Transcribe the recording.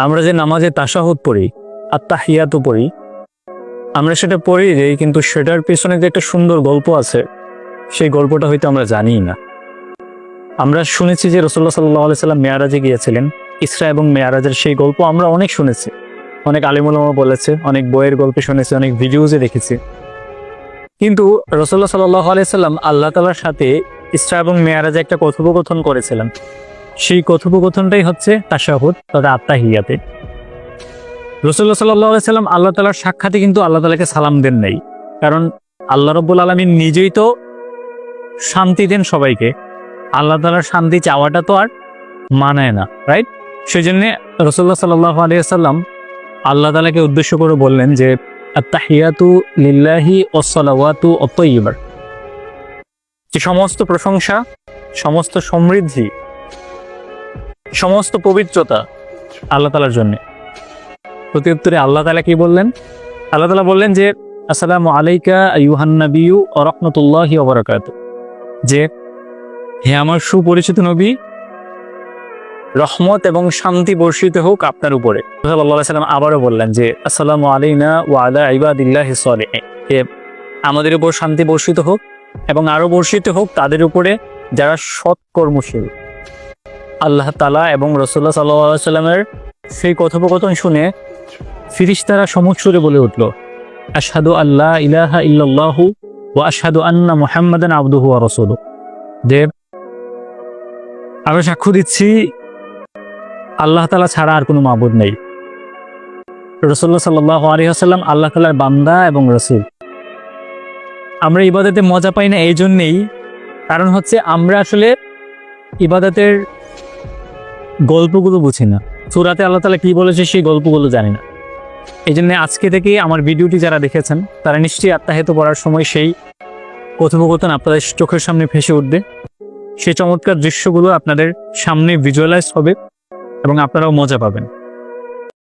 আমরা যে নামাজে তাশাহুদ পড়ি, আত্তাহিয়াতু পড়ি, আমরা সেটা পড়ি যে, কিন্তু সেটার পেছনে যে একটা সুন্দর গল্প আছে, সেই গল্পটা হয়তো আমরা জানি না। আমরা শুনেছি যে রাসূলুল্লাহ সাল্লাল্লাহু আলাইহি সাল্লাম মেয়ারাজে গিয়েছিলেন। ইসরা এবং মেয়ারাজের সেই গল্প আমরা অনেক শুনেছি, অনেক আলিম উলামা বলেছে, অনেক বইয়ের গল্প শুনেছি, অনেক ভিডিওজে দেখেছি। কিন্তু রাসূলুল্লাহ সাল্লাল্লাহু আলাইহি সাল্লাম আল্লাহ তাআলার সাথে ইসরা এবং মেয়ারাজে একটা কথোপকথন করেছিলেন। সেই কথোপকথনটাই হচ্ছে তাশাহুদ তথা আত্তাহিয়াতে। রাসূলুল্লাহ সাল্লাল্লাহু আলাইহি সাল্লাম আল্লাহ তাআলার সাক্ষাতে কিন্তু আল্লাহ তাআলাকে সালাম দেন নাই, কারণ আল্লাহ রাব্বুল আলামিন নিজেই তো শান্তি দেন সবাইকে। আল্লাহ তাআলার শান্তি চাওয়াটা তো আর মানায় না, রাইট? সেই জন্য রাসূলুল্লাহ সাল্লাল্লাহু আলাইহি সাল্লাম আল্লাহ তাআলাকে উদ্দেশ্য করে বললেন যে আত্তাহিয়াতু লিল্লাহি ওয়াসসালাওয়াতু আত-তাইয়্যিবা, যে সমস্ত প্রশংসা, সমস্ত সমৃদ্ধি, সমস্ত পবিত্রতা আল্লাহ তাআলার জন্য। প্রত্যুত্তরে আল্লাহ তাআলা কি বললেন? আল্লাহ তাআলা বললেন যে আসসালামু আলাইকা আইয়ুহান নাবিয়্যু ওয়া রাহমাতুল্লাহি ওয়া বারাকাতুহু, যে হে আমার সুপরিচিত নবী, রহমত এবং শান্তি বর্ষিত হোক আপনার উপরে। সাল্লাল্লাহু আলাইহি সাল্লাম আবারও বললেন যে আসসালামু আলাইনা ওয়া আলা ইবাদিল্লাহিস সালিহিন, আমাদের উপর শান্তি বর্ষিত হোক এবং আরো বর্ষিত হোক তাদের উপরে যারা সৎ কর্মশীল। আল্লাহ তাআলা এবং রাসূলুল্লাহ সাল্লাল্লাহু আলাইহি সাল্লামের সেই কথোপকথন শুনে ফেরেশতারা সমুচ্চরে বলে উঠল, আশহাদু আল্লা ইলাহা ইল্লাল্লাহু ওয়া আশহাদু আন্না মুহাম্মাদান আবদুহু ওয়া রাসূলুহু, যে আমরা সাক্ষ্য দিচ্ছি আল্লাহ তাআলা ছাড়া আর কোনো মাবুদ নেই। রাসূলুল্লাহ সাল্লাল্লাহু আলাইহি ওয়াসাল্লাম আল্লাহ তাআলার বান্দা এবং রাসূল। আমরা ইবাদতে মজা পাই না এই জন্যেই, কারণ হচ্ছে আমরা আসলে ইবাদতের গল্পগুলো বুঝি না। সূরাতে আল্লাহ তাআলা কি বলেছে সেই গল্পগুলো জানি না। এই জন্য আজকে থেকে আমার ভিডিওটি যারা দেখেছেন তারা নিশ্চয়ই আত্তাহিয়াত পড়ার সময় সেই কথোপকথন আপনাদের চোখের সামনে ভেসে উঠবে। সেই চমৎকার দৃশ্যগুলো আপনাদের সামনে ভিজুয়ালাইজ হবে এবং আপনারাও মজা পাবেন।